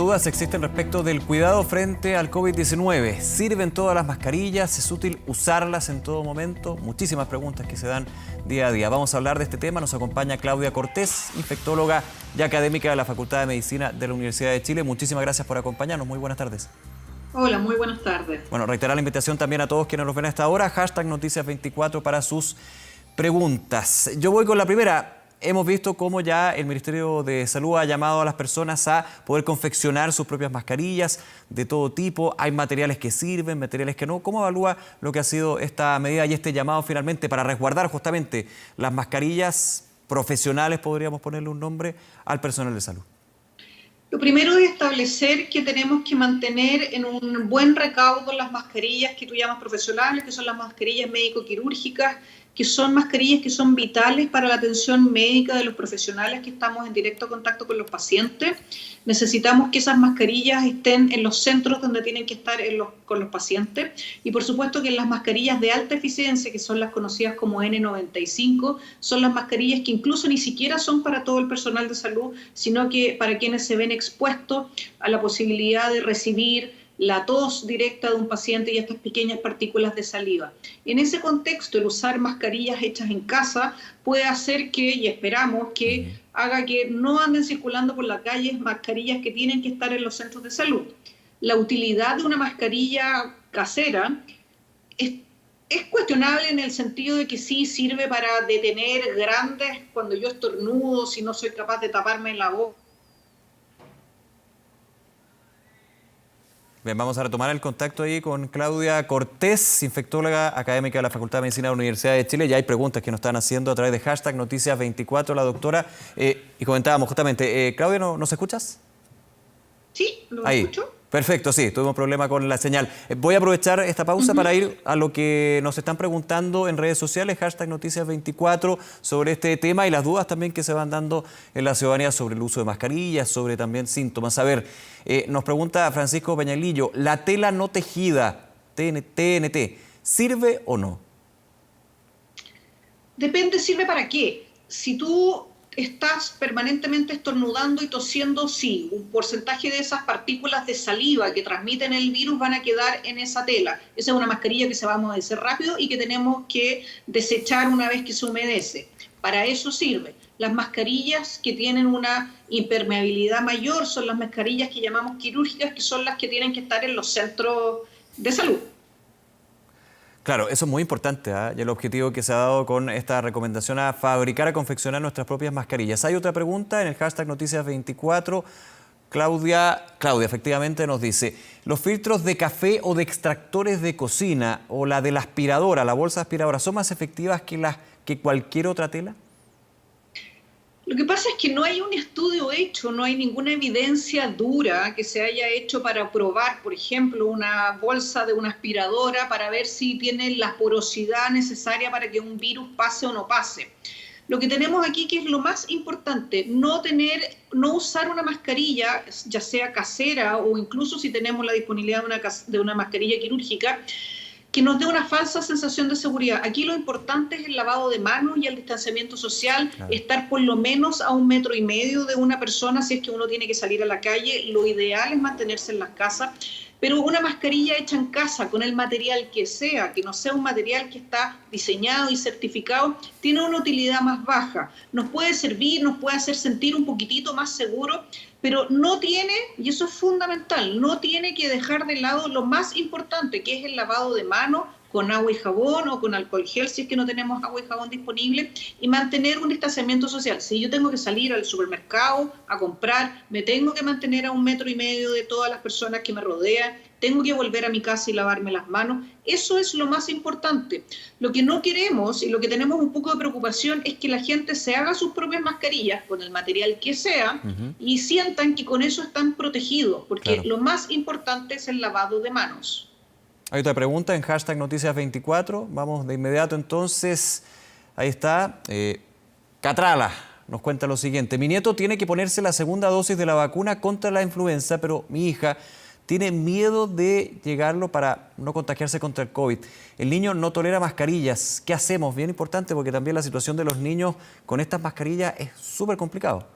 dudas existen respecto del cuidado frente al COVID-19. ¿Sirven todas las mascarillas? ¿Es útil usarlas en todo momento? Muchísimas preguntas que se dan día a día. Vamos a hablar de este tema. Nos acompaña Claudia Cortés, infectóloga y académica de la Facultad de Medicina de la Universidad de Chile. Muchísimas gracias por acompañarnos. Muy buenas tardes. Hola, muy buenas tardes. Bueno, reiterar la invitación también a todos quienes nos ven a esta hora. Hashtag Noticias24 para sus preguntas. Yo voy con la primera. Hemos visto cómo ya el Ministerio de Salud ha llamado a las personas a poder confeccionar sus propias mascarillas de todo tipo. Hay materiales que sirven, materiales que no. ¿Cómo evalúa lo que ha sido esta medida y este llamado finalmente para resguardar justamente las mascarillas profesionales, podríamos ponerle un nombre, al personal de salud? Lo primero es establecer que tenemos que mantener en un buen recaudo las mascarillas que tú llamas profesionales, que son las mascarillas médico-quirúrgicas, que son mascarillas que son vitales para la atención médica de los profesionales que estamos en directo contacto con los pacientes. Necesitamos que esas mascarillas estén en los centros donde tienen que estar con los pacientes y por supuesto que las mascarillas de alta eficiencia, que son las conocidas como N95, son las mascarillas que incluso ni siquiera son para todo el personal de salud, sino que para quienes se ven expuestos a la posibilidad de recibir la tos directa de un paciente y estas pequeñas partículas de saliva. En ese contexto, el usar mascarillas hechas en casa puede hacer que, y esperamos que haga que no anden circulando por la calle mascarillas que tienen que estar en los centros de salud. La utilidad de una mascarilla casera es cuestionable en el sentido de que sí sirve para detener grandes, cuando yo estornudo, si no soy capaz de taparme la boca. Bien, vamos a retomar el contacto ahí con Claudia Cortés, infectóloga académica de la Facultad de Medicina de la Universidad de Chile. Ya hay preguntas que nos están haciendo a través de hashtag Noticias24 la doctora. Y comentábamos justamente, Claudia, ¿nos escuchas? Sí, lo ahí. Escucho. Perfecto, sí, tuvimos problema con la señal. Voy a aprovechar esta pausa para ir a lo que nos están preguntando en redes sociales, hashtag Noticias24, sobre este tema y las dudas también que se van dando en la ciudadanía sobre el uso de mascarillas, sobre también síntomas. A ver, nos pregunta Francisco Peñalillo, ¿la tela no tejida, TNT, sirve o no? Depende, sirve para qué. Si tú estás permanentemente estornudando y tosiendo, sí, un porcentaje de esas partículas de saliva que transmiten el virus van a quedar en esa tela. Esa es una mascarilla que se va a humedecer rápido y que tenemos que desechar una vez que se humedece. Para eso sirve. Las mascarillas que tienen una impermeabilidad mayor son las mascarillas que llamamos quirúrgicas, que son las que tienen que estar en los centros de salud. Claro, eso es muy importante, ¿eh? Y el objetivo que se ha dado con esta recomendación a fabricar, a confeccionar nuestras propias mascarillas. Hay otra pregunta en el hashtag Noticias24. Claudia efectivamente nos dice, ¿los filtros de café o de extractores de cocina o la de la aspiradora, la bolsa aspiradora, son más efectivas que cualquier otra tela? Lo que pasa es que no hay un estudio hecho, no hay ninguna evidencia dura que se haya hecho para probar, por ejemplo, una bolsa de una aspiradora para ver si tiene la porosidad necesaria para que un virus pase o no pase. Lo que tenemos aquí, que es lo más importante, no usar una mascarilla, ya sea casera o incluso si tenemos la disponibilidad de una mascarilla quirúrgica, que nos dé una falsa sensación de seguridad. Aquí lo importante es el lavado de manos y el distanciamiento social, claro. Estar por lo menos a 1,5 metros de una persona si es que uno tiene que salir a la calle. Lo ideal es mantenerse en las casas, pero una mascarilla hecha en casa con el material que sea, que no sea un material que está diseñado y certificado, tiene una utilidad más baja. Nos puede servir, nos puede hacer sentir un poquitito más seguro, pero no tiene, y eso es fundamental, no tiene que dejar de lado lo más importante, que es el lavado de manos con agua y jabón o con alcohol gel si es que no tenemos agua y jabón disponible, y mantener un distanciamiento social. Si yo tengo que salir al supermercado a comprar, me tengo que mantener a 1,5 metros de todas las personas que me rodean, tengo que volver a mi casa y lavarme las manos. Eso es lo más importante. Lo que no queremos y lo que tenemos un poco de preocupación es que la gente se haga sus propias mascarillas con el material que sea y sientan que con eso están protegidos, porque claro, lo más importante es el lavado de manos. Hay otra pregunta en hashtag Noticias24. Vamos de inmediato entonces. Ahí está. Catrala nos cuenta lo siguiente. Mi nieto tiene que ponerse la segunda dosis de la vacuna contra la influenza, pero mi hija tiene miedo de llegarlo para no contagiarse contra el COVID. El niño no tolera mascarillas. ¿Qué hacemos? Bien importante porque también la situación de los niños con estas mascarillas es súper complicado.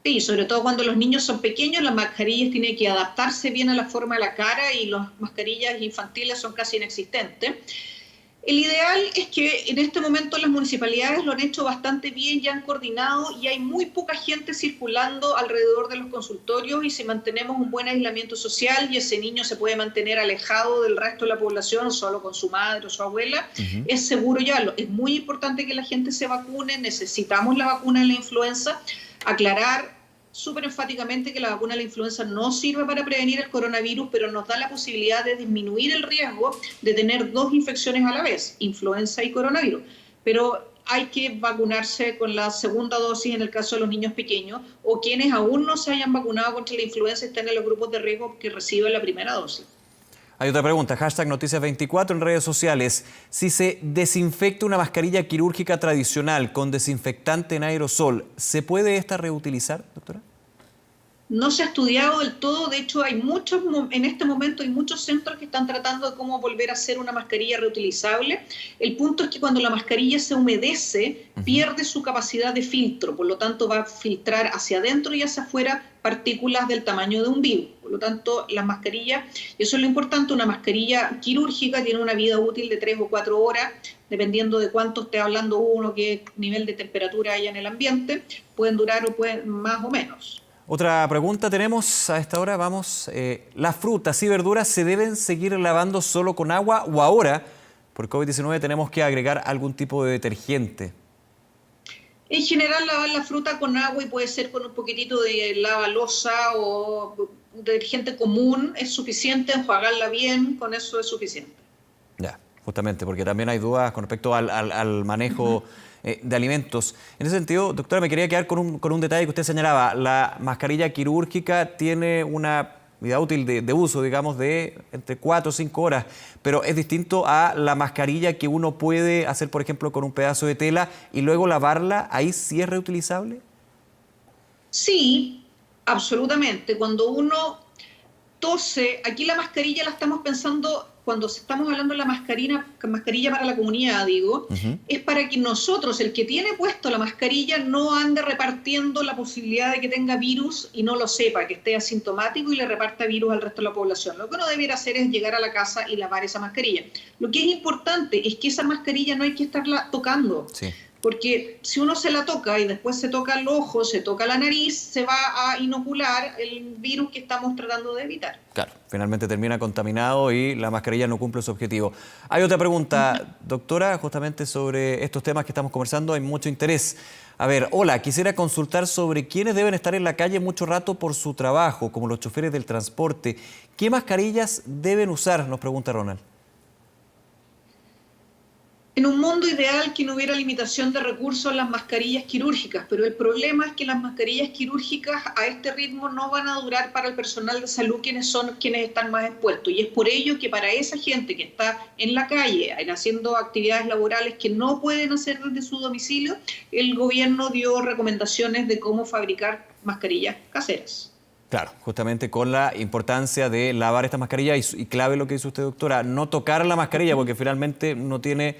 Sí, sobre todo cuando los niños son pequeños, las mascarillas tienen que adaptarse bien a la forma de la cara y las mascarillas infantiles son casi inexistentes. El ideal es que en este momento las municipalidades lo han hecho bastante bien, ya han coordinado y hay muy poca gente circulando alrededor de los consultorios y si mantenemos un buen aislamiento social y ese niño se puede mantener alejado del resto de la población, solo con su madre o su abuela, es seguro llevarlo. Es muy importante que la gente se vacune, necesitamos la vacuna de la influenza, aclarar súper enfáticamente que la vacuna de la influenza no sirve para prevenir el coronavirus, pero nos da la posibilidad de disminuir el riesgo de tener dos infecciones a la vez, influenza y coronavirus. Pero hay que vacunarse con la segunda dosis en el caso de los niños pequeños o quienes aún no se hayan vacunado contra la influenza estén en los grupos de riesgo que reciben la primera dosis. Hay otra pregunta, hashtag Noticias24 en redes sociales. Si se desinfecta una mascarilla quirúrgica tradicional con desinfectante en aerosol, ¿se puede esta reutilizar, doctora? No se ha estudiado del todo, de hecho en este momento hay muchos centros que están tratando de cómo volver a hacer una mascarilla reutilizable. El punto es que cuando la mascarilla se humedece, pierde su capacidad de filtro, por lo tanto va a filtrar hacia adentro y hacia afuera partículas del tamaño de un virus. Por lo tanto, las mascarillas, y eso es lo importante, una mascarilla quirúrgica tiene una vida útil de 3 o 4 horas, dependiendo de cuánto esté hablando uno, qué nivel de temperatura haya en el ambiente, pueden durar o pueden más o menos. Otra pregunta tenemos a esta hora, vamos. ¿Las frutas y verduras se deben seguir lavando solo con agua o ahora, por COVID-19, tenemos que agregar algún tipo de detergente? En general, lavar la fruta con agua y puede ser con un poquitito de lavalosa o detergente común es suficiente, enjuagarla bien, con eso es suficiente. Ya, justamente, porque también hay dudas con respecto al manejo de alimentos. En ese sentido, doctora, me quería quedar con un detalle que usted señalaba. La mascarilla quirúrgica tiene una vida útil de uso, digamos, de entre 4 o 5 horas, pero es distinto a la mascarilla que uno puede hacer, por ejemplo, con un pedazo de tela y luego lavarla. ¿Ahí sí es reutilizable? Sí, absolutamente. Cuando uno tose, aquí la mascarilla la estamos pensando, cuando estamos hablando de la mascarilla para la comunidad, digo, es para que nosotros, el que tiene puesto la mascarilla, no ande repartiendo la posibilidad de que tenga virus y no lo sepa, que esté asintomático y le reparta virus al resto de la población. Lo que uno debiera hacer es llegar a la casa y lavar esa mascarilla. Lo que es importante es que esa mascarilla no hay que estarla tocando. Sí. Porque si uno se la toca y después se toca el ojo, se toca la nariz, se va a inocular el virus que estamos tratando de evitar. Claro, finalmente termina contaminado y la mascarilla no cumple su objetivo. Hay otra pregunta, doctora, justamente sobre estos temas que estamos conversando, hay mucho interés. A ver, hola, quisiera consultar sobre quiénes deben estar en la calle mucho rato por su trabajo, como los choferes del transporte. ¿Qué mascarillas deben usar? Nos pregunta Ronald. En un mundo ideal que no hubiera limitación de recursos en las mascarillas quirúrgicas, pero el problema es que las mascarillas quirúrgicas a este ritmo no van a durar para el personal de salud, quienes están más expuestos. Y es por ello que para esa gente que está en la calle haciendo actividades laborales que no pueden hacer desde su domicilio, el gobierno dio recomendaciones de cómo fabricar mascarillas caseras. Claro, justamente con la importancia de lavar esta mascarilla y clave lo que dice usted, doctora, no tocar la mascarilla porque finalmente no tiene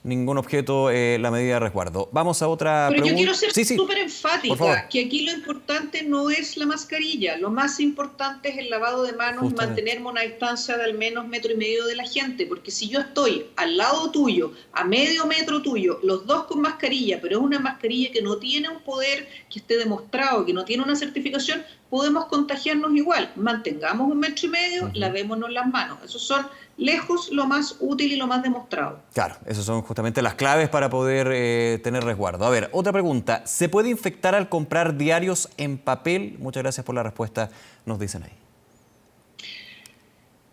ningún objeto la medida de resguardo. Vamos a otra pregunta. Pero yo quiero ser súper enfática, que aquí lo importante no es la mascarilla, lo más importante es el lavado de manos y mantenerme una distancia de al menos 1,5 metros de la gente, porque si yo estoy al lado tuyo, a medio metro tuyo, los dos con mascarilla, pero es una mascarilla que no tiene un poder que esté demostrado, que no tiene una certificación, podemos contagiarnos igual. Mantengamos 1,5 metros, lavémonos las manos. Esos son lejos lo más útil y lo más demostrado. Claro, esas son justamente las claves para poder tener resguardo. A ver, otra pregunta. ¿Se puede infectar al comprar diarios en papel? Muchas gracias por la respuesta, nos dicen ahí.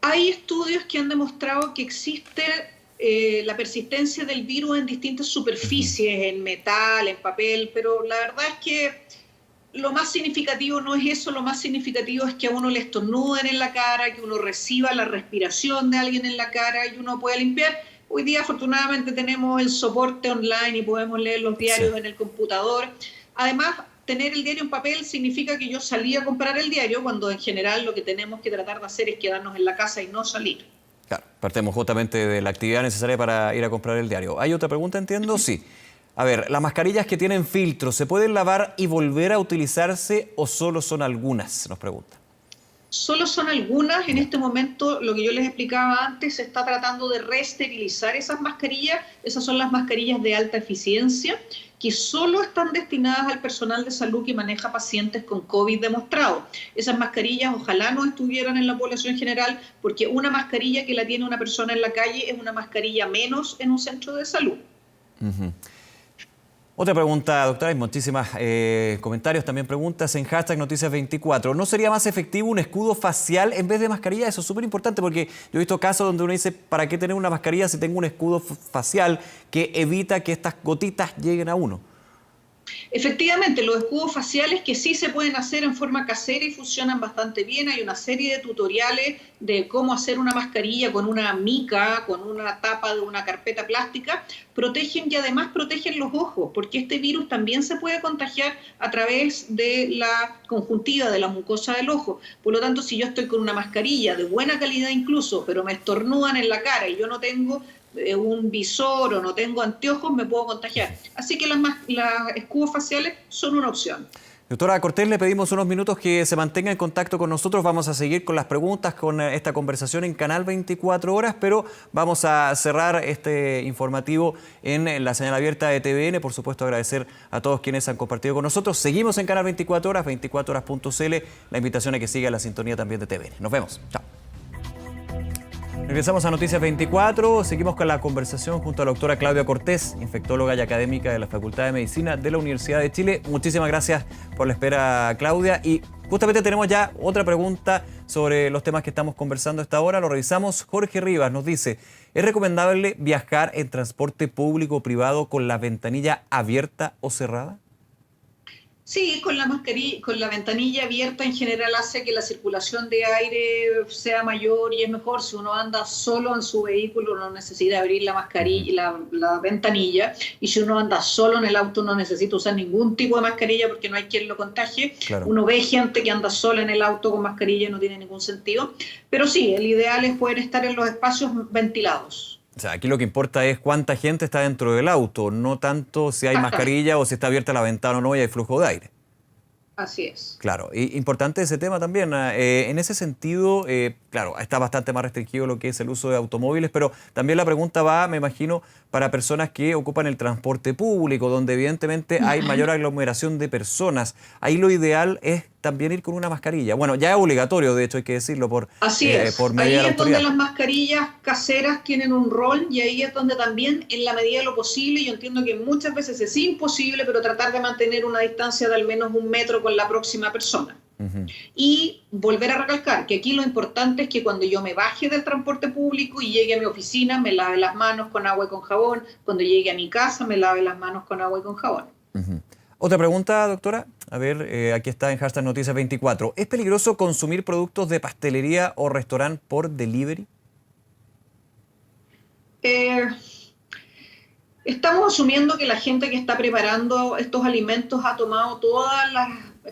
Hay estudios que han demostrado que existe la persistencia del virus en distintas superficies, en metal, en papel, pero la verdad es que lo más significativo no es eso, lo más significativo es que a uno le estornuden en la cara, que uno reciba la respiración de alguien en la cara y uno pueda limpiar. Hoy día afortunadamente tenemos el soporte online y podemos leer los diarios en el computador. Además, tener el diario en papel significa que yo salí a comprar el diario, cuando en general lo que tenemos que tratar de hacer es quedarnos en la casa y no salir. Claro, partimos justamente de la actividad necesaria para ir a comprar el diario. ¿Hay otra pregunta, entiendo? Sí. A ver, las mascarillas que tienen filtro, ¿se pueden lavar y volver a utilizarse o solo son algunas? Nos pregunta. Solo son algunas. En este momento, lo que yo les explicaba antes, se está tratando de reesterilizar esas mascarillas. Esas son las mascarillas de alta eficiencia, que solo están destinadas al personal de salud que maneja pacientes con COVID demostrado. Esas mascarillas ojalá no estuvieran en la población general, porque una mascarilla que la tiene una persona en la calle es una mascarilla menos en un centro de salud. Otra pregunta, doctora, hay muchísimos comentarios, también preguntas en hashtag Noticias24. ¿No sería más efectivo un escudo facial en vez de mascarilla? Eso es súper importante porque yo he visto casos donde uno dice, ¿para qué tener una mascarilla si tengo un escudo facial que evita que estas gotitas lleguen a uno? Efectivamente, los escudos faciales que sí se pueden hacer en forma casera y funcionan bastante bien. Hay una serie de tutoriales de cómo hacer una mascarilla con una mica, con una tapa de una carpeta plástica. Protegen y además protegen los ojos, porque este virus también se puede contagiar a través de la conjuntiva, de la mucosa del ojo. Por lo tanto, si yo estoy con una mascarilla de buena calidad incluso, pero me estornudan en la cara y yo no tengo un visor o no tengo anteojos, me puedo contagiar. Así que las escudos faciales son una opción. Doctora Cortés, le pedimos unos minutos que se mantenga en contacto con nosotros. Vamos a seguir con las preguntas, con esta conversación en Canal 24 Horas, pero vamos a cerrar este informativo en la señal abierta de TVN. Por supuesto, agradecer a todos quienes han compartido con nosotros. Seguimos en Canal 24 Horas, 24horas.cl. La invitación a que siga la sintonía también de TVN. Nos vemos. Chao. Regresamos a Noticias 24, seguimos con la conversación junto a la doctora Claudia Cortés, infectóloga y académica de la Facultad de Medicina de la Universidad de Chile. Muchísimas gracias por la espera, Claudia. Y justamente tenemos ya otra pregunta sobre los temas que estamos conversando a esta hora. Lo revisamos. Jorge Rivas nos dice, ¿es recomendable viajar en transporte público o privado con la ventanilla abierta o cerrada? Sí, con la mascarilla, con la ventanilla abierta en general hace que la circulación de aire sea mayor y es mejor. Si uno anda solo en su vehículo no necesita abrir la mascarilla, la ventanilla, y si uno anda solo en el auto no necesita usar ningún tipo de mascarilla porque no hay quien lo contagie. Claro. Uno ve gente que anda sola en el auto con mascarilla y no tiene ningún sentido. Pero sí, el ideal es poder estar en los espacios ventilados. O sea, aquí lo que importa es cuánta gente está dentro del auto, no tanto si hay mascarilla o si está abierta la ventana o no y hay flujo de aire. Así es. Claro, y importante ese tema también. En ese sentido, claro, está bastante más restringido lo que es el uso de automóviles, pero también la pregunta va, me imagino, para personas que ocupan el transporte público, donde evidentemente hay mayor aglomeración de personas. Ahí lo ideal es también ir con una mascarilla. Bueno, ya es obligatorio, de hecho, hay que decirlo, por medida de la autoridad. Ahí es donde las mascarillas caseras tienen un rol y ahí es donde también, en la medida de lo posible, yo entiendo que muchas veces es imposible, pero tratar de mantener una distancia de al menos 1 metro con la próxima persona. Y volver a recalcar que aquí lo importante es que cuando yo me baje del transporte público y llegue a mi oficina, me lave las manos con agua y con jabón. Cuando llegue a mi casa, me lave las manos con agua y con jabón. Otra pregunta, doctora. A ver, aquí está en hashtag Noticias 24. ¿Es peligroso consumir productos de pastelería o restaurante por delivery? Estamos asumiendo que la gente que está preparando estos alimentos ha tomado todas las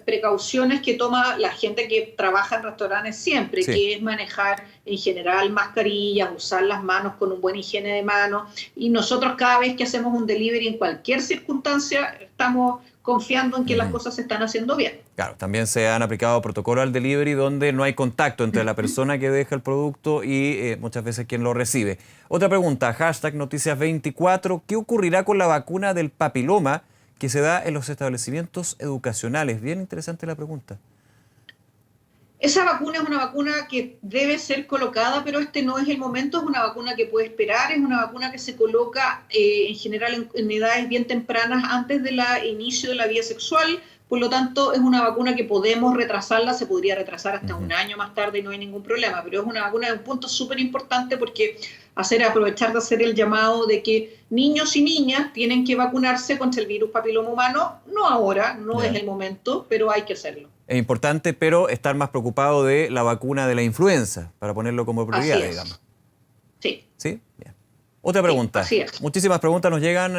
precauciones que toma la gente que trabaja en restaurantes siempre, sí, que es manejar en general mascarillas, usar las manos con un buen higiene de manos, y nosotros cada vez que hacemos un delivery en cualquier circunstancia estamos confiando en que las cosas se están haciendo bien. Claro, también se han aplicado protocolos al delivery donde no hay contacto entre la persona que deja el producto y muchas veces quien lo recibe. Otra pregunta, hashtag Noticias 24, ¿qué ocurrirá con la vacuna del papiloma que se da en los establecimientos educacionales? Bien interesante la pregunta. Esa vacuna es una vacuna que debe ser colocada, pero este no es el momento, es una vacuna que puede esperar, es una vacuna que se coloca en general en edades bien tempranas antes del inicio de la vida sexual. Por lo tanto, es una vacuna que podemos retrasarla, se podría retrasar hasta un año más tarde y no hay ningún problema, pero es una vacuna de un punto súper importante porque aprovechar de hacer el llamado de que niños y niñas tienen que vacunarse contra el virus papiloma humano, no ahora, no es el momento, pero hay que hacerlo. Es importante, pero estar más preocupado de la vacuna de la influenza, para ponerlo como prioridad, digamos. Sí. ¿Sí? Bien. Otra pregunta. Sí, así es. Muchísimas preguntas nos llegan,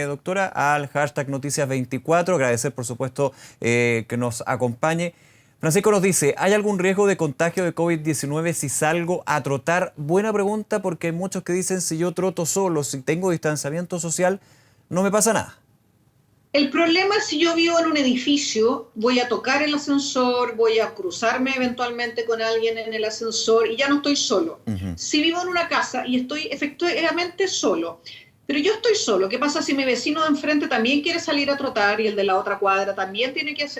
doctora, al hashtag Noticias 24. Agradecer, por supuesto, que nos acompañe. Francisco nos dice, ¿hay algún riesgo de contagio de COVID-19 si salgo a trotar? Buena pregunta, porque hay muchos que dicen, si yo troto solo, si tengo distanciamiento social, no me pasa nada. El problema es si yo vivo en un edificio, voy a tocar el ascensor, voy a cruzarme eventualmente con alguien en el ascensor y ya no estoy solo. Si vivo en una casa y estoy efectivamente solo, pero yo estoy solo, ¿qué pasa si mi vecino de enfrente también quiere salir a trotar y el de la otra cuadra también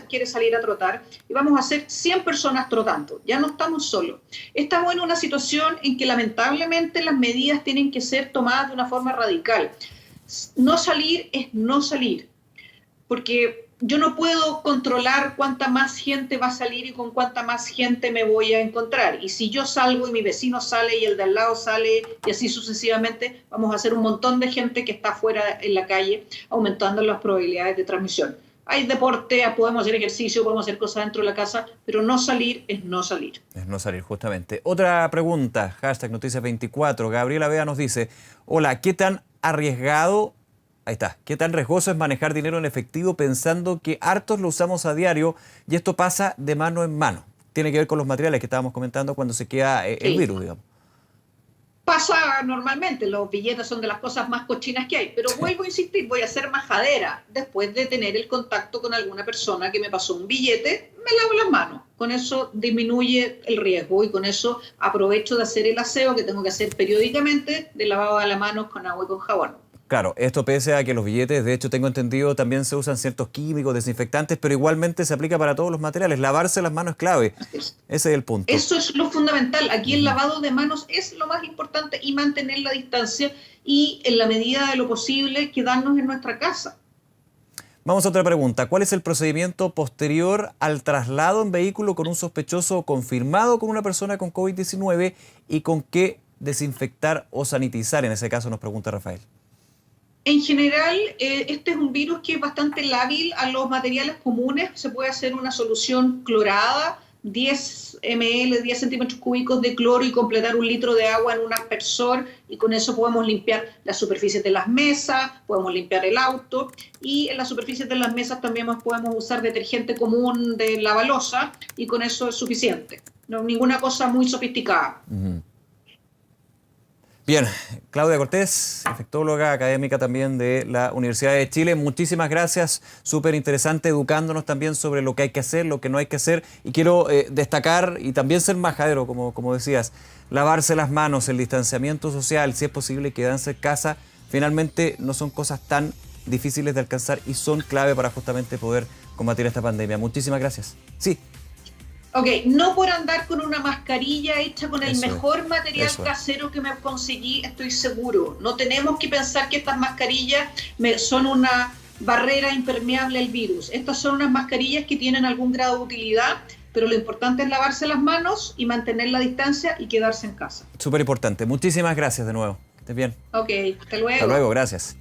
quiere salir a trotar? Y vamos a ser 100 personas trotando, ya no estamos solos. Estamos en una situación en que lamentablemente las medidas tienen que ser tomadas de una forma radical. No salir es no salir, porque yo no puedo controlar cuánta más gente va a salir y con cuánta más gente me voy a encontrar. Y si yo salgo y mi vecino sale y el de al lado sale y así sucesivamente, vamos a hacer un montón de gente que está afuera en la calle, aumentando las probabilidades de transmisión. Hay deporte, podemos hacer ejercicio, podemos hacer cosas dentro de la casa, pero no salir es no salir. Es no salir, justamente. Otra pregunta, hashtag Noticias24. Gabriela Vea nos dice, hola, ¿qué tan arriesgado... Ahí está. ¿Qué tan riesgoso es manejar dinero en efectivo pensando que hartos lo usamos a diario y esto pasa de mano en mano? Tiene que ver con los materiales que estábamos comentando cuando se queda el virus, digamos. Pasa normalmente, los billetes son de las cosas más cochinas que hay, pero vuelvo a insistir, voy a ser majadera. Después de tener el contacto con alguna persona que me pasó un billete, me lavo las manos. Con eso disminuye el riesgo y con eso aprovecho de hacer el aseo que tengo que hacer periódicamente de lavado de las manos con agua y con jabón. Claro, esto pese a que los billetes, de hecho tengo entendido, también se usan ciertos químicos, desinfectantes, pero igualmente se aplica para todos los materiales. Lavarse las manos es clave. Ese es el punto. Eso es lo fundamental. Aquí el lavado de manos es lo más importante y mantener la distancia y en la medida de lo posible quedarnos en nuestra casa. Vamos a otra pregunta. ¿Cuál es el procedimiento posterior al traslado en vehículo con un sospechoso confirmado con una persona con COVID-19 y con qué desinfectar o sanitizar? En ese caso nos pregunta Rafael. En general, este es un virus que es bastante lábil a los materiales comunes. Se puede hacer una solución clorada, 10 ml, 10 centímetros cúbicos de cloro y completar 1 litro de agua en un aspersor y con eso podemos limpiar las superficies de las mesas, podemos limpiar el auto y en las superficies de las mesas también podemos usar detergente común de lavalosa y con eso es suficiente. No, ninguna cosa muy sofisticada. Bien, Claudia Cortés, infectóloga académica también de la Universidad de Chile, muchísimas gracias, súper interesante, educándonos también sobre lo que hay que hacer, lo que no hay que hacer, y quiero destacar y también ser majadero, como decías, lavarse las manos, el distanciamiento social, si es posible quedarse en casa, finalmente no son cosas tan difíciles de alcanzar y son clave para justamente poder combatir esta pandemia. Muchísimas gracias. Sí. Ok, no por andar con una mascarilla hecha con el mejor material casero que me conseguí, estoy seguro. No tenemos que pensar que estas mascarillas son una barrera impermeable al virus. Estas son unas mascarillas que tienen algún grado de utilidad, pero lo importante es lavarse las manos y mantener la distancia y quedarse en casa. Súper importante. Muchísimas gracias de nuevo. Que estés bien. Ok, hasta luego. Hasta luego, gracias.